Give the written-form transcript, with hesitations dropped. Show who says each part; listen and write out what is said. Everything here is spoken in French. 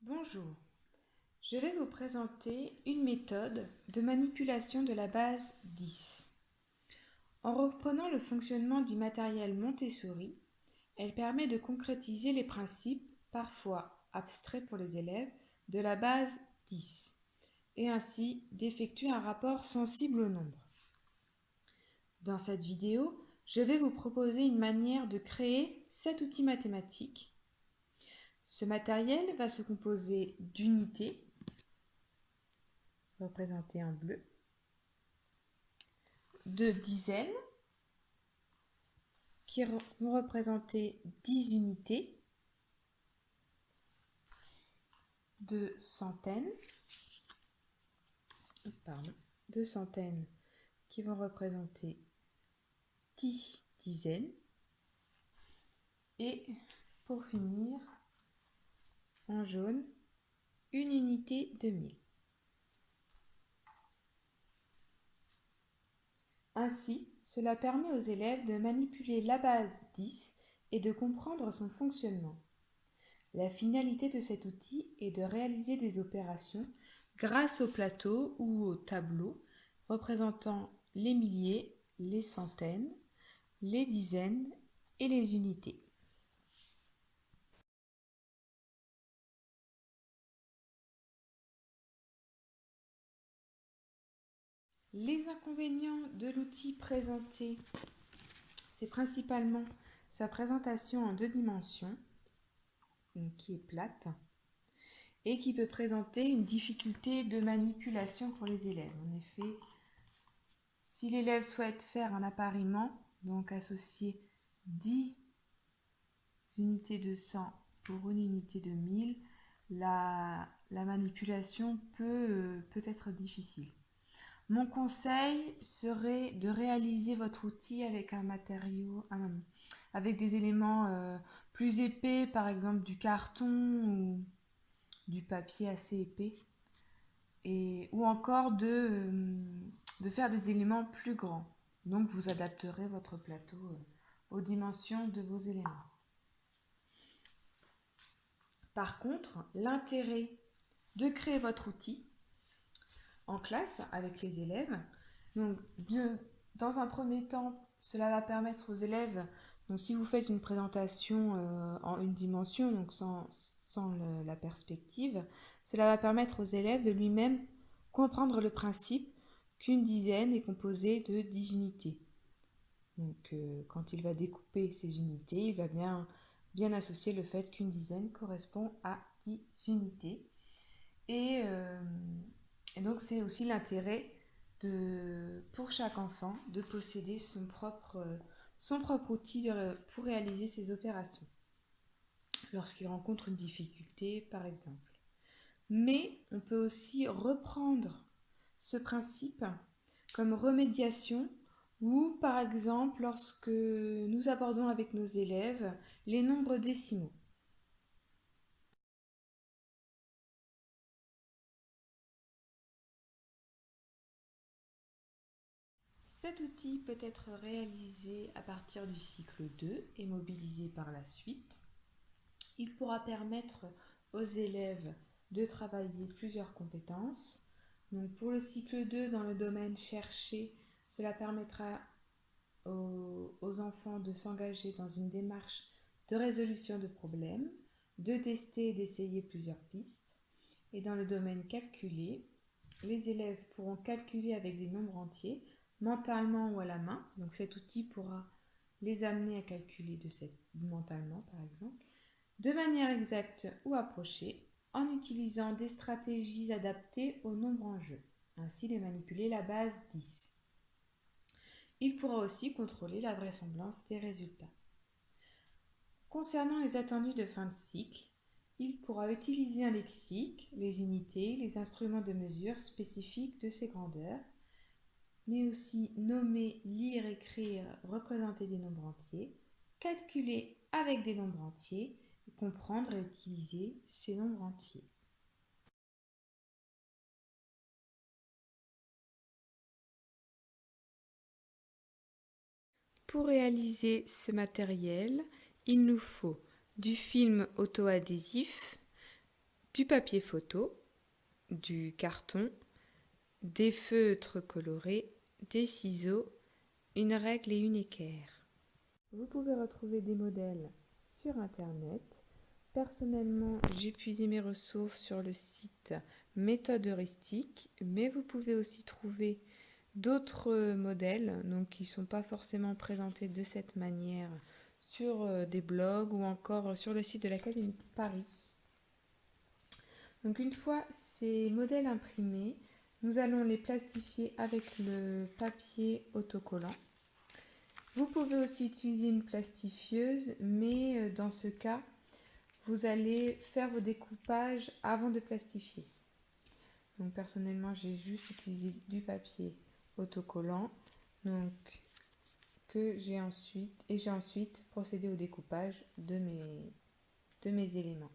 Speaker 1: Bonjour, je vais vous présenter une méthode de manipulation de la base 10. En reprenant le fonctionnement du matériel Montessori, elle permet de concrétiser les principes, parfois abstraits pour les élèves, de la base 10 et ainsi d'effectuer un rapport sensible au nombre. Dans cette vidéo, je vais vous proposer une manière de créer cet outil mathématique. Ce matériel va se composer d'unités, représentées en bleu, de dizaines, qui vont représenter 10 unités, de centaines, qui vont représenter 10 dizaines, et pour finir, en jaune, une unité de 1000. Ainsi, cela permet aux élèves de manipuler la base 10 et de comprendre son fonctionnement. La finalité de cet outil est de réaliser des opérations grâce au plateau ou au tableau représentant les milliers, les centaines, les dizaines et les unités. Les inconvénients de l'outil présenté, c'est principalement sa présentation en 2 dimensions, qui est plate, et qui peut présenter une difficulté de manipulation pour les élèves. En effet, si l'élève souhaite faire un appariement, donc associer 10 unités de 100 pour une unité de 1000, la manipulation peut être difficile. Mon conseil serait de réaliser votre outil avec un matériau, avec des éléments plus épais, par exemple du carton ou du papier assez épais, ou encore de faire des éléments plus grands. Donc vous adapterez votre plateau aux dimensions de vos éléments. Par contre, l'intérêt de créer votre outil en classe avec les élèves, donc dans un premier temps, cela va permettre aux élèves, donc si vous faites une présentation en une dimension, donc sans la perspective, cela va permettre aux élèves de lui-même comprendre le principe qu'une dizaine est composée de 10 unités. Donc quand il va découper ces unités, il va bien associer le fait qu'une dizaine correspond à 10 unités. Et donc c'est aussi l'intérêt pour chaque enfant de posséder son propre outil pour réaliser ses opérations, lorsqu'il rencontre une difficulté par exemple. Mais on peut aussi reprendre ce principe comme remédiation ou par exemple lorsque nous abordons avec nos élèves les nombres décimaux. Cet outil peut être réalisé à partir du cycle 2 et mobilisé par la suite. Il pourra permettre aux élèves de travailler plusieurs compétences. Donc pour le cycle 2, dans le domaine chercher, cela permettra aux enfants de s'engager dans une démarche de résolution de problèmes, de tester et d'essayer plusieurs pistes. Et dans le domaine calculé, les élèves pourront calculer avec des nombres entiers, mentalement ou à la main. Donc cet outil pourra les amener à calculer mentalement par exemple, de manière exacte ou approchée, en utilisant des stratégies adaptées au nombre en jeu, ainsi de manipuler la base 10. Il pourra aussi contrôler la vraisemblance des résultats. Concernant les attendus de fin de cycle, il pourra utiliser un lexique, les unités, les instruments de mesure spécifiques de ces grandeurs, mais aussi nommer, lire, écrire, représenter des nombres entiers, calculer avec des nombres entiers, comprendre et utiliser ces nombres entiers. Pour réaliser ce matériel, il nous faut du film auto-adhésif, du papier photo, du carton, des feutres colorés, des ciseaux, une règle et une équerre. Vous pouvez retrouver des modèles sur internet. Personnellement, j'ai puisé mes ressources sur le site Méthode Heuristique, mais vous pouvez aussi trouver d'autres modèles qui ne sont pas forcément présentés de cette manière sur des blogs ou encore sur le site de l'Académie de Paris. Donc une fois ces modèles imprimés, nous allons les plastifier avec le papier autocollant. Vous pouvez aussi utiliser une plastifieuse, mais dans ce cas, vous allez faire vos découpages avant de plastifier. Donc personnellement, j'ai juste utilisé du papier autocollant, j'ai ensuite procédé au découpage de mes éléments.